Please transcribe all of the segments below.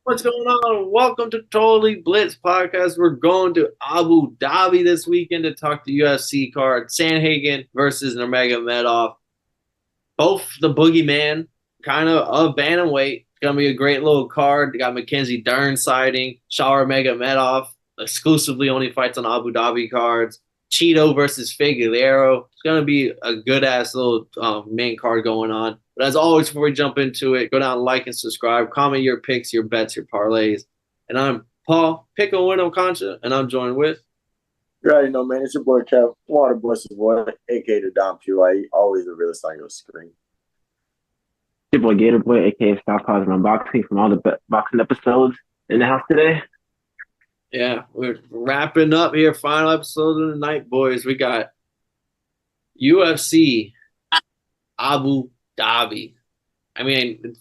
What's going on? Welcome to Totally Blitz Podcast. We're going to Abu Dhabi this weekend to talk the UFC card. Sandhagen versus Nurmagomedov. Both the boogeyman, kind of bantamweight. It's going to be a great little card. They got Mackenzie Dern siding. Shawar Magomedov exclusively only fights on Abu Dhabi cards. Chito versus Figueiredo. It's going to be a good-ass little main card going on. But as always, before we jump into it, go down, like, and subscribe. Comment your picks, your bets, your parlays. And I'm Paul, pick a winner, Concha, and I'm joined with. You already know, man. It's your boy Kev, Water Boy's boy, aka the Dom PY. Always the realest on your screen. Your boy Gator Boy, aka Stop Pause and Unboxing from all the boxing episodes in the house today. Yeah, we're wrapping up here. Final episode of the night, boys. We got UFC Abu Dhabi. I mean,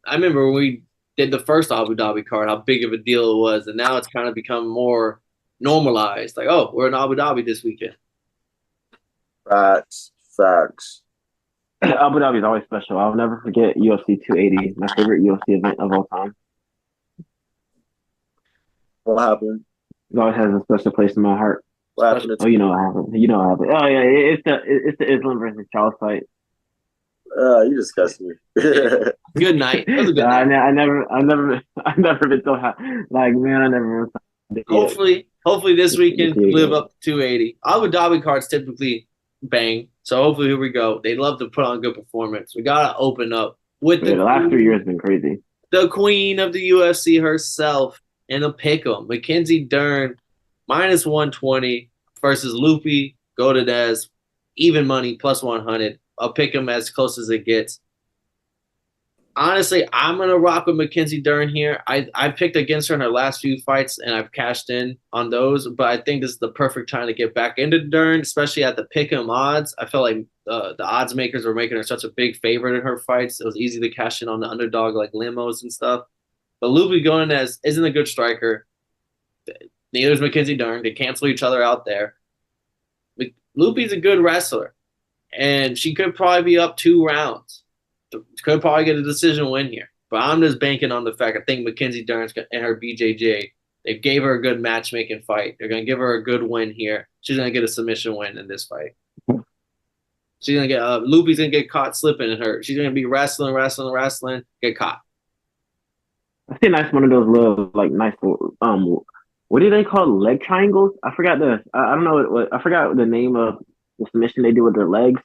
I remember when we did the first Abu Dhabi card, how big of a deal it was, and now it's kind of become more normalized. Like, oh, we're in Abu Dhabi this weekend. Facts. Abu Dhabi is always special. I'll never forget UFC 280, my favorite UFC event of all time. What happened? It always has a special place in my heart. What happened? Oh, you know what happened. You know what happened. Oh yeah, it's the Islam versus Charles fight. You disgust me. Good night. That was a good night. I never been so happy. Like man, I never. Hopefully this weekend live up to 280. Abu Dhabi cards typically bang. So hopefully here we go. They love to put on good performance. We gotta open up with the last 3 years been crazy. The queen of the UFC herself in a pick'em. Mackenzie Dern minus 120 versus Lupi Godinez, even money plus 100. I'll pick him as close as it gets. Honestly, I'm going to rock with Mackenzie Dern here. I picked against her in her last few fights, and I've cashed in on those. But I think this is the perfect time to get back into Dern, especially at the pick'em odds. I felt like the odds makers were making her such a big favorite in her fights. It was easy to cash in on the underdog like limos and stuff. But Lupi Godinez isn't a good striker. Neither is Mackenzie Dern. They cancel each other out there. Lupi's a good wrestler, and she could probably be up 2 rounds. Could probably get a decision win here. But I'm just banking on the fact I think Mackenzie Dern's and her BJJ, they gave her a good matchmaking fight. They're going to give her a good win here. She's going to get a submission win in this fight. She's going to get Lupi's going to get caught slipping in her. She's going to be wrestling, get caught. I see nice one of those little like nice what do they call leg triangles? I forgot I don't know what I forgot the name of the submission they do with their legs.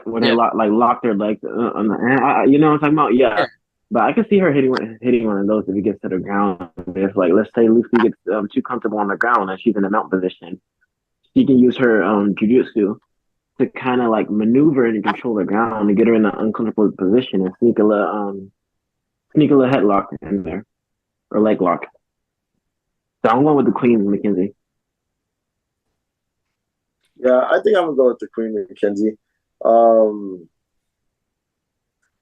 When they lock their legs, you know what I'm talking about? Yeah. But I can see her hitting one of those if it gets to the ground. If like let's say Lucy gets too comfortable on the ground and she's in a mount position, she can use her jujitsu to kind of like maneuver and control the ground and get her in an uncomfortable position and sneak a little headlock in there or leg lock. So I'm going with the Queen Mackenzie. Yeah, I think I'm gonna go with the Queen Mackenzie.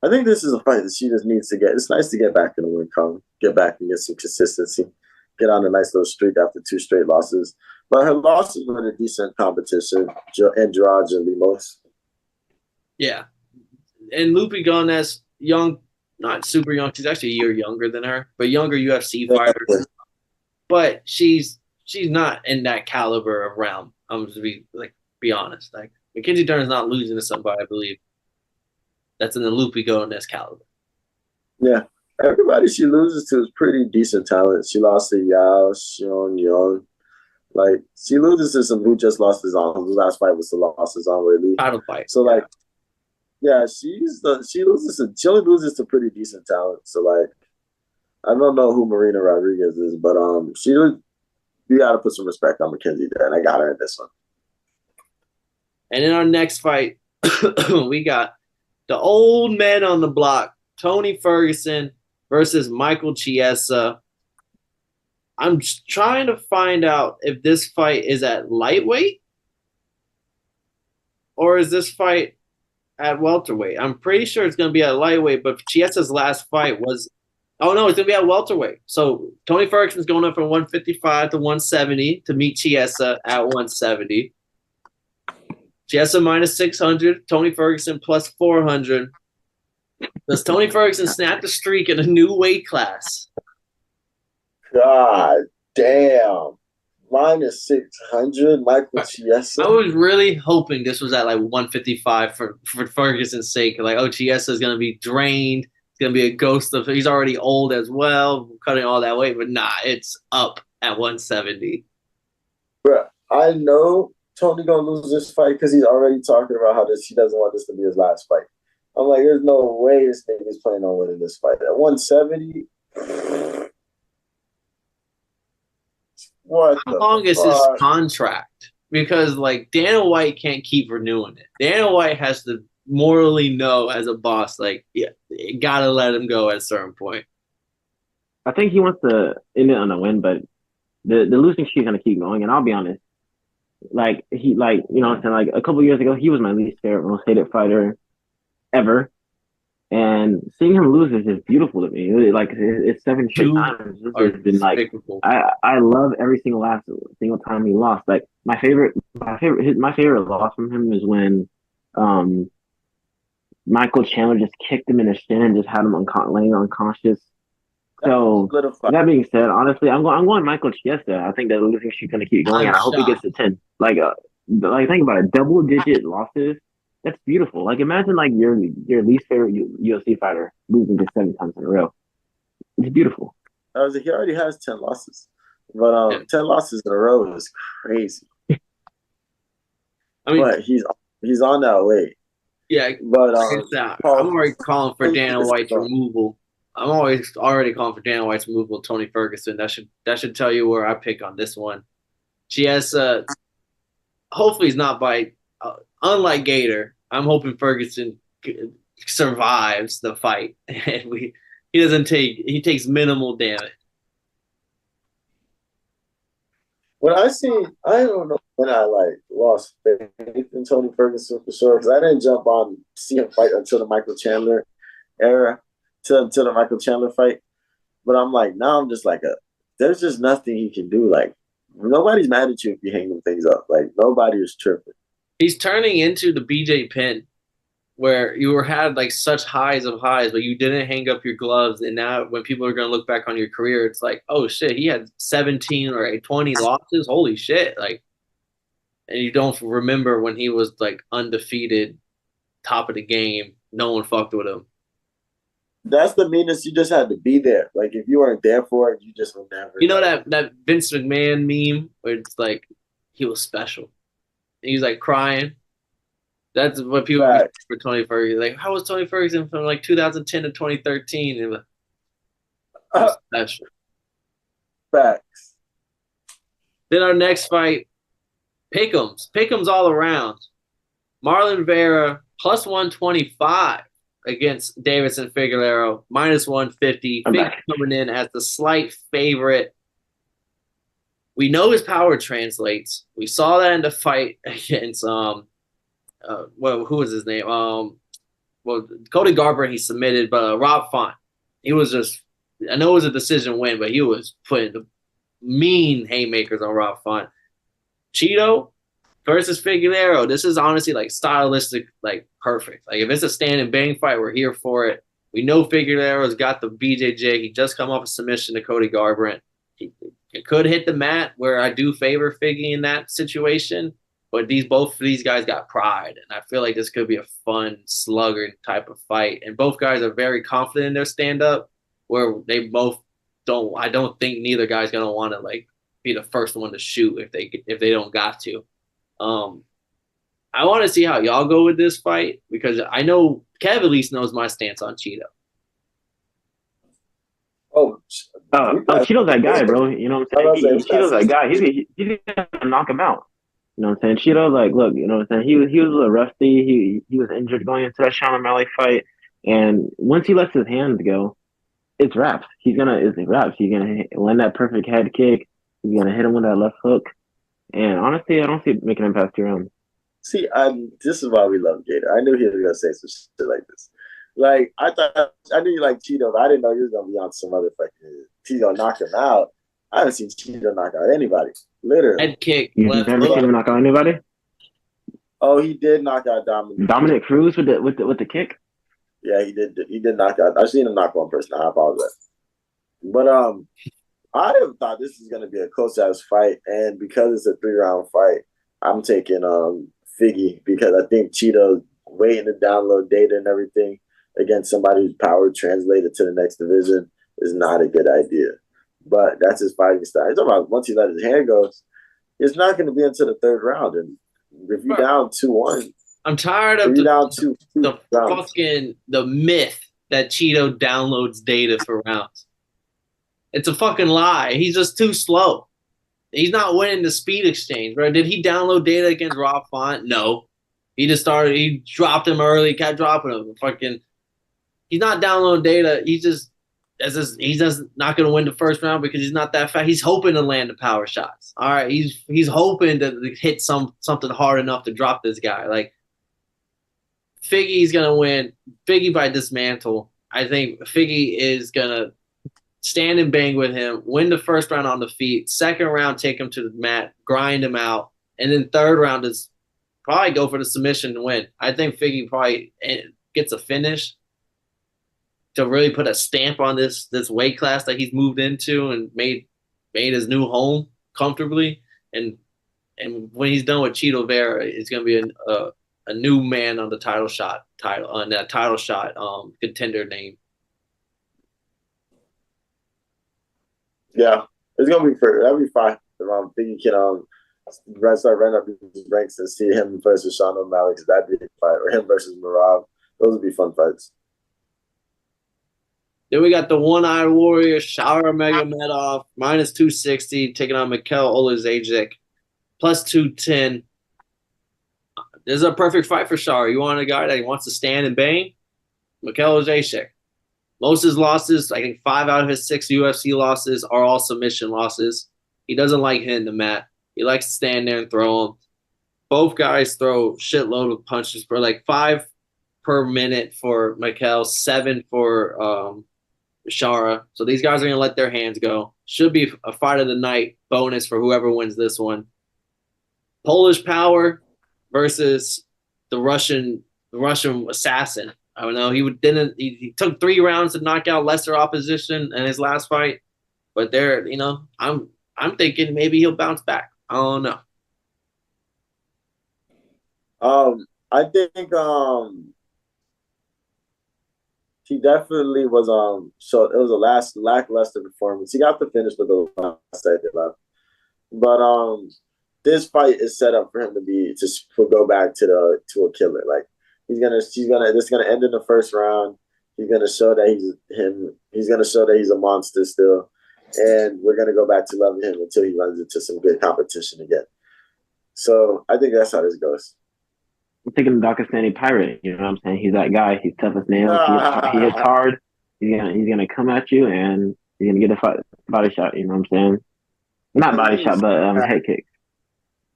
I think this is a fight that she just needs to get. It's nice to get back in the win column, get back and get some consistency, get on a nice little streak after 2 straight losses. But her losses were a decent competition, Andrade and Limos. Yeah, and Lupi Godinez, young, not super young. She's actually a year younger than her, but younger UFC fighter. But she's not in that caliber of realm. I'm just be honest. Like Mackenzie Dern's not losing to somebody, I believe. That's in the Lupi Godinez caliber. Yeah. Everybody she loses to is pretty decent talent. She lost to Yao, Xion, Young. Like, she loses to some who just lost his arm. The last fight was the lost his arm, really. Title fight. So, like, yeah, she only loses to pretty decent talent. So, like, I don't know who Marina Rodriguez is, but you got to put some respect on Mackenzie there, and I got her in this one. And in our next fight, we got the old man on the block, Tony Ferguson versus Michael Chiesa. I'm trying to find out if this fight is at lightweight or is this fight at welterweight. I'm pretty sure it's going to be at lightweight, but Chiesa's last fight was – oh, no, it's going to be at welterweight. So Tony Ferguson's going up from 155 to 170 to meet Chiesa at 170. Chiesa minus 600, Tony Ferguson plus 400. Does Tony Ferguson snap the streak in a new weight class? God damn. Minus 600, Michael Chiesa. I was really hoping this was at like 155 for Ferguson's sake. Like, oh, Chiesa is going to be drained. It's going to be a ghost of. He's already old as well, cutting all that weight. But nah, it's up at 170. Bruh, I know Tony gonna lose this fight because he's already talking about how he doesn't want this to be his last fight. I'm like, there's no way this nigga is planning on winning this fight at 170. What? How long is his contract? Because like Dana White can't keep renewing it. Dana White has to morally know as a boss, like, yeah, you gotta let him go at a certain point. I think he wants to end it on a win, but the losing streak's gonna keep going. And I'll be honest, like you know what I'm saying, like a couple of years ago, he was my least favorite most hated fighter ever. And seeing him lose is just beautiful to me. Like it's 7 straight times. It's been like I love every single time he lost. Like my favorite loss from him is when Michael Chandler just kicked him in the shin and just had him laying unconscious. So that being said, honestly, I'm going Michael Chiesa. I think that the losing streak's gonna keep going, and I hope he gets to 10. Like think about it, double-digit losses. That's beautiful. Like imagine like your least favorite UFC fighter losing to 7 times in a row. It's beautiful. He already has 10 losses, but 10 losses in a row is crazy. I mean, but he's on that way. Yeah, but I'm already calling for Dana White's removal. I'm already calling for Dana White's removal of Tony Ferguson. That should tell you where I pick on this one. Chiesa, hopefully he's not by. Unlike Gator, I'm hoping Ferguson survives the fight and he takes minimal damage. I don't know when I lost faith in Tony Ferguson for sure, because I didn't jump on see him fight until the Michael Chandler era, until the Michael Chandler fight. But I'm like, now I'm just like there's just nothing he can do. Like nobody's mad at you if you hang them things up. Like nobody is tripping. He's turning into the BJ Penn, where you had like such highs of highs, but you didn't hang up your gloves. And now when people are going to look back on your career, it's like, oh shit, he had 17 or 20 losses. Holy shit. Like, and you don't remember when he was like undefeated, top of the game. No one fucked with him. That's the meanness. You just had to be there. Like if you weren't there for it, you just would never. You know that Vince McMahon meme where it's like, he was special. He's like crying. That's what people for Tony Ferguson. Like, how was Tony Ferguson from like 2010 to 2013? And special. Facts. Then our next fight, Pick'ems all around. Marlon Vera plus 125 against Davidson Figueiredo minus 150. Fig coming in as the slight favorite. We know his power translates. We saw that in the fight against who was his name? Cody Garbrandt he submitted, but Rob Font. He was just, I know it was a decision win, but he was putting the mean haymakers on Rob Font. Chito versus Figueiredo. This is honestly like stylistic, like perfect. Like if it's a stand and bang fight, we're here for it. We know Figueiredo's got the BJJ. He just come off a submission to Cody Garbrandt. It could hit the mat, where I do favor Figgy in that situation, but both of these guys got pride, and I feel like this could be a fun slugger type of fight. And both guys are very confident in their stand-up, where they both don't. I don't think neither guy's gonna want to like be the first one to shoot if they don't got to. I want to see how y'all go with this fight, because I know Kev at least knows my stance on Chito. Chito's that guy, bro. You know what I'm saying? Chito's that guy. He's gonna knock him out. You know what I'm saying? Chito's like, look, you know what I'm saying? He was a little rusty. He was injured going into that Sean O'Malley fight, and once he lets his hands go, it's wraps. He's gonna land that perfect head kick. He's gonna hit him with that left hook. And honestly, I don't see it making him past 2 rounds. See, this is why we love Gator. I knew he was gonna say some shit like this. Like I knew you liked Chito, but I didn't know he was gonna be on some other fucking. He's gonna knock him out. I haven't seen Chito knock out anybody. Literally, head kick. You've never seen him knock out anybody? Oh, he did knock out Dominic. Dominic Cruz with the kick. Yeah, he did. He did knock out. I've seen him knock one person. I apologize. But I thought this is going to be a close ass fight, and because it's a 3 round fight, I'm taking Figgy because I think Cheeto's waiting to download data and everything against somebody whose power translated to the next division is not a good idea. But that's his fighting style. He's talking about once he let his hand go, it's not going to be until the 3rd round. And if you're down 2-1, I'm tired of the fucking the myth that Chito downloads data for rounds. It's a fucking lie. He's just too slow. He's not winning the speed exchange, bro. Did he download data against Rob Font? No. He just started. He dropped him early. Kept dropping him. Fucking. He's not downloading data. He's just not going to win the 1st round because he's not that fast. He's hoping to land the power shots. All right. He's hoping to hit something hard enough to drop this guy. Like Figgy's going to win. Figgy by dismantle. I think Figgy is going to stand and bang with him, win the 1st round on the feet, 2nd round take him to the mat, grind him out, and then 3rd round is probably go for the submission and win. I think Figgy probably gets a finish to really put a stamp on this weight class that he's moved into and made his new home comfortably. And when he's done with Chito Vera, it's going to be a new man on the title shot contender name. Yeah, it's gonna be fair. That'll be fine. I think he can start running up his ranks and see him versus Sean O'Malley because that'd be a fight, or him versus Marab. Those would be fun fights. Then we got the one-eyed warrior Shara Magomedov -260 taking on Mikel Olazajic +210. This is a perfect fight for Shara. You want a guy that wants to stand and bang? Mikel Olazajic. Most of his losses, I think 5 out of his 6 UFC losses are all submission losses. He doesn't like hitting the mat. He likes to stand there and throw them. Both guys throw shitload of punches for like 5 per minute for Mikel, 7 for Shara. So these guys are going to let their hands go. Should be a fight of the night bonus for whoever wins this one. Polish Power versus the Russian assassin. I don't know. He took 3 rounds to knock out lesser opposition in his last fight, but I'm thinking maybe he'll bounce back. I don't know. I think he definitely was so it was a lackluster performance. He got the finish with the last second left. But this fight is set up for him to go back to a killer. Like this is gonna end in the 1st round. He's gonna show that he's gonna show that he's a monster still. And we're gonna go back to loving him until he runs into some good competition again. So I think that's how this goes. I'm thinking the Dakistani Pirate. You know what I'm saying? He's that guy. He's tough as nails. He hits hard. He's gonna come at you and he's gonna get a body shot. You know what I'm saying? Not body shot, but head kick.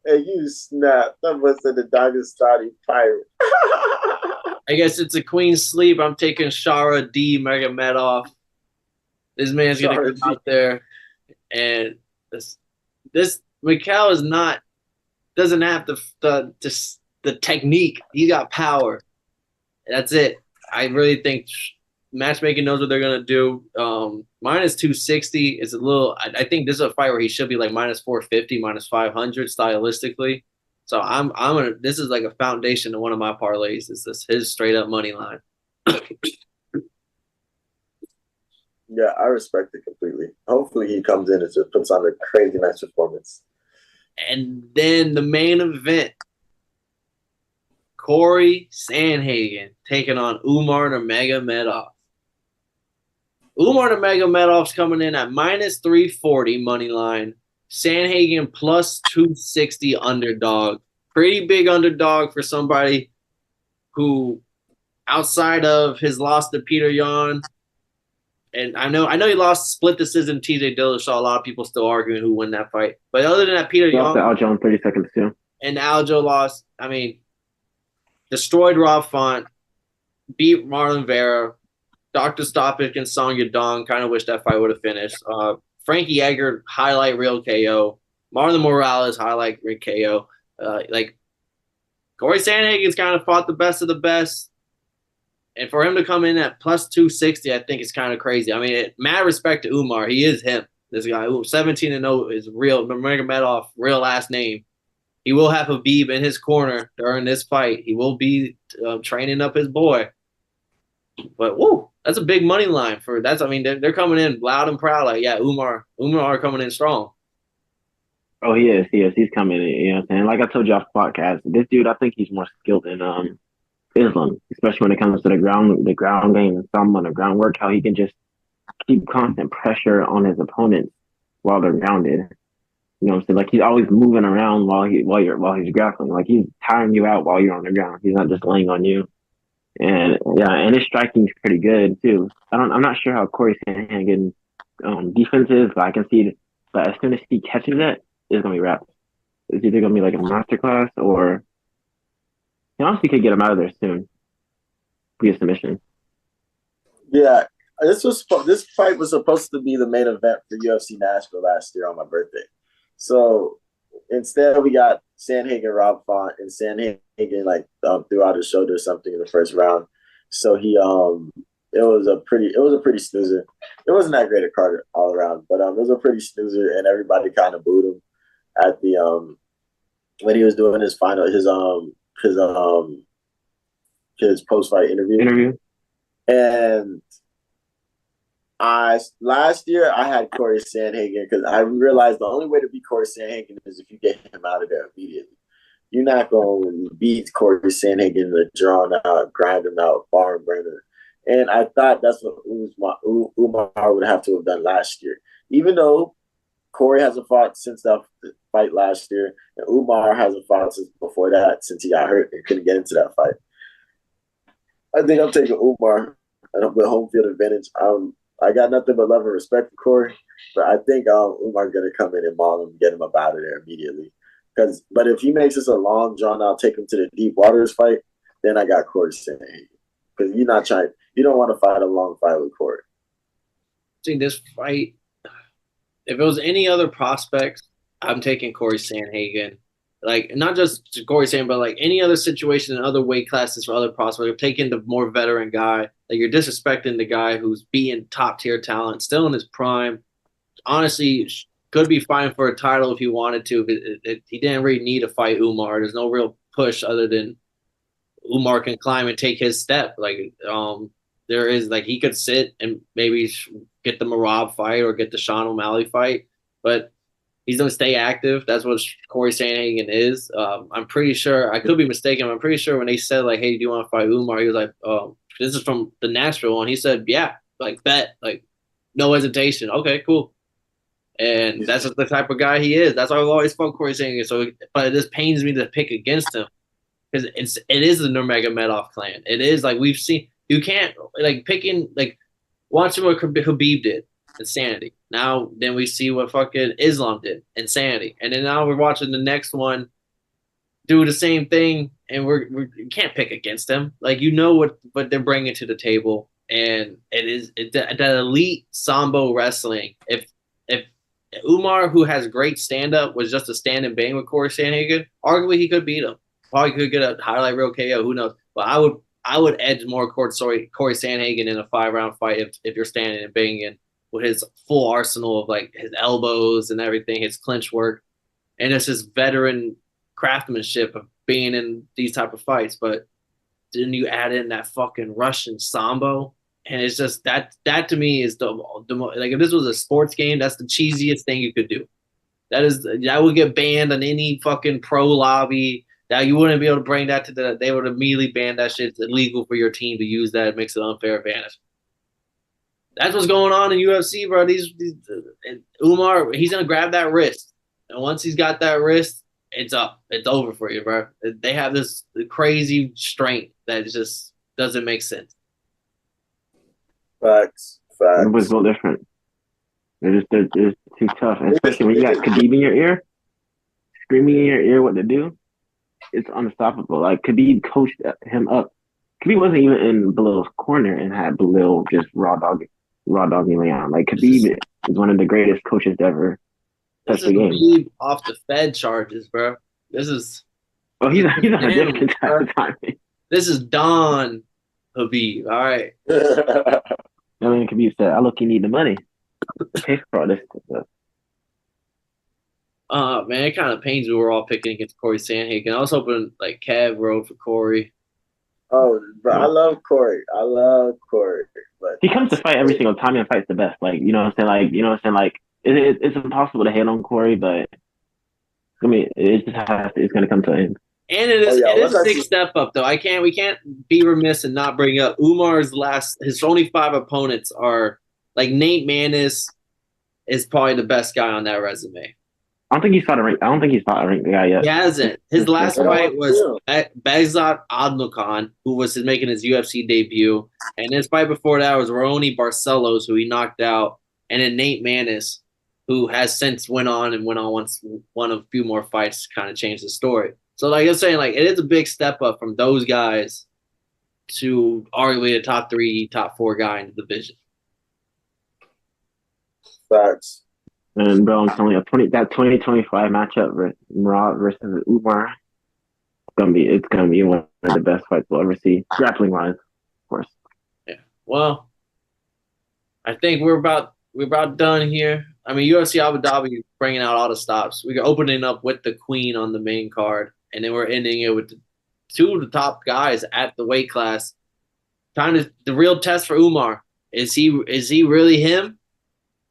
Hey, you snap! That was the Dakistani Pirate. I guess it's a queen sleep. I'm taking Shara D Magomedov. This man's gonna come out there, and this Mikel doesn't have the technique. He got power. That's it. I really think matchmaking knows what they're gonna do. -260 is a little. I think this is a fight where he should be like -450, -500 stylistically. So I'm gonna. This is like a foundation to one of my parlays. Is this his straight up money line? Yeah, I respect it completely. Hopefully he comes in and just puts on a crazy nice performance. And then the main event, Cory Sandhagen taking on Umar Nurmagomedov. Umar Nurmagomedov's coming in at -340 money line. Sandhagen +260 underdog. Pretty big underdog for somebody who, outside of his loss to Peter Yan, and I know he lost split decision TJ Dillashaw. A lot of people still arguing who won that fight. But other than that, Peter Yan lost to Aljo in 30 seconds too. And Aljo lost. I mean, destroyed Rob Font, beat Marlon Vera, Dr. Stoppage and Song Yadong. Kind of wish that fight would have finished. Frankie Edgar, highlight real KO. Marlon Morales, highlight real KO. Like, Cory Sandhagen's kind of fought the best of the best. And for him to come in at plus 260, I think it's kind of crazy. I mean, mad respect to Umar. He is him. This guy, 17-0 is real. Nurmagomedov, real last name. He will have Habib in his corner during this fight. He will be training up his boy. But whoa, that's a big money line for that's. I mean, they're coming in loud and proud. Like, yeah, Umar coming in strong. Oh, he is. He's coming in. You know what I'm saying? Like I told you off the podcast, this dude, I think he's more skilled than Islam, especially when it comes to the ground game and some on the groundwork. How he can just keep constant pressure on his opponents while they're grounded. You know what I'm saying? Like he's always moving around while he's grappling. Like he's tiring you out while you're on the ground. He's not just laying on you. And yeah, and his striking is pretty good too. I'm not sure how Cory Sandhagen defense is, but I can see it. But as soon as he catches it, it's gonna be wrapped. It's either gonna be like a masterclass or he honestly could get him out of there soon via submission. Yeah, this fight was supposed to be the main event for UFC Nashville last year on my birthday. So instead, we got Sandhagen Rob Font, and Sandhagen threw out his shoulder or something in the first round. So he it was a pretty snoozer. It wasn't that great a card all around, but it was a pretty snoozer, and everybody kind of booed him at the when he was doing his his post fight interview. And last year I had Cory Sandhagen because I realized the only way to beat Cory Sandhagen is if you get him out of there immediately. You're not going to beat Cory Sandhagen in a drawn out, grind him out, barn burner. And I thought that's what Umar would have to have done last year. Even though Cory hasn't fought since that fight last year, and Umar hasn't fought since before that, since he got hurt and couldn't get into that fight. I think I'm taking Umar with home field advantage. I got nothing but love and respect for Cory, but I think Umar's going to come in and maul him, get him up out of there immediately. But if he makes this a long, drawn-out, take him to the deep waters fight, then I got Cory Sandhagen. Because you don't want to fight a long fight with Cory. See, this fight, if it was any other prospects, I'm taking Cory Sandhagen. Like, not just Cory Sandhagen, but like any other situation in other weight classes for other prospects. I'm taking the more veteran guy. Like, you're disrespecting the guy who's beating top-tier talent, still in his prime. Honestly, could be fighting for a title if he wanted to. He didn't really need to fight Umar. There's no real push other than Umar can climb and take his step. Like, there is, like, he could sit and maybe get the Marab fight or get the Sean O'Malley fight, but he's going to stay active. That's what Cory Sandhagen is. I'm pretty sure, I could be mistaken, I'm pretty sure when they said, like, hey, do you want to fight Umar? He was like, this is from the Nashville one. He said, yeah, like, bet, like, no hesitation. Okay, cool. And that's just the type of guy he is. That's why I've always fought Cory Sandhagen. So, but it just pains me to pick against him because it is the Nurmagomedov clan. It is, like, we've seen, you can't, like, picking, like, watching what Habib did. Insanity. Now, then we see what fucking Islam did. Insanity. And then now we're watching the next one do the same thing, and we can't pick against them. Like, you know what they're bringing to the table, and that elite Sambo wrestling. If Umar, who has great stand-up, was just a stand and bang with Cory Sandhagen, arguably he could beat him. Probably could get a highlight reel KO. Who knows? But I would edge more Cory Sandhagen in a 5-round fight if you're standing and banging with his full arsenal of, like, his elbows and everything, his clinch work, and it's his veteran craftsmanship of being in these type of fights. But then you add in that fucking Russian Sambo, and it's just that to me is the like, if this was a sports game, that's the cheesiest thing you could do. That would get banned on any fucking pro lobby. That you wouldn't be able to bring that to they would immediately ban that shit. It's illegal for your team to use that. It makes it an unfair advantage. That's what's going on in UFC, bro. Umar, he's gonna grab that wrist, and once he's got that wrist, it's up. It's over for you, bro. They have this crazy strength that just doesn't make sense. Facts. It was no different. They're too tough, and especially when you got Khabib in your ear, screaming in your ear what to do. It's unstoppable. Like, Khabib coached him up. Khabib wasn't even in Belal's corner and had Belal just raw dogging Leon. Like, Khabib is one of the greatest coaches to ever touch the game. Khabib off the Fed charges, bro. This is he's on a different type of time. This is Don Habib. All right. I mean, Khabib said, "I look, you need the money to pay for all this stuff." Man, it kind of pains me we're all picking against Cory Sandhagen. I was hoping like Kev rode for Cory. Oh, bro, I love Cory. But He comes to fight every single time and fights the best. Like, you know what I'm saying? Like, you know what I'm saying? Like, it's impossible to hate on Cory, but I mean, it just has to, it's going to come to an end. And it is a big step up though. We can't be remiss and not bring up Umar's his only 5 opponents are like Nate Maness is probably the best guy on that resume. I don't think he's fought a ranked guy yet. He hasn't. His last fight was Behzat Adnukhan, who was making his UFC debut. And his fight before that was Ronnie Barcelos, who he knocked out. And then Nate Maness, who has since won a few more fights, kind of changed the story. So like I'm saying, like it is a big step up from those guys to arguably a top 3, top 4 guy in the division. Facts. And bro, I'm telling you, that 2025 matchup with Murat versus Umar, it's gonna be one of the best fights we'll ever see, grappling wise, of course. Yeah. Well, I think we're about done here. I mean, UFC Abu Dhabi is bringing out all the stops. We're opening up with the Queen on the main card, and then we're ending it with 2 of the top guys at the weight class. The real test for Umar. Is he really him?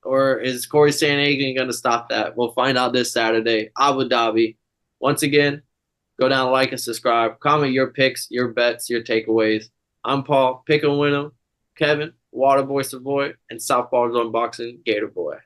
Or is Cory Sandhagen going to stop that? We'll find out this Saturday, Abu Dhabi. Once again, go down, like, and subscribe. Comment your picks, your bets, your takeaways. I'm Paul, pick and win 'em. Kevin, Waterboy Savoy, and Southpaw Zone Boxing, Gator Boy.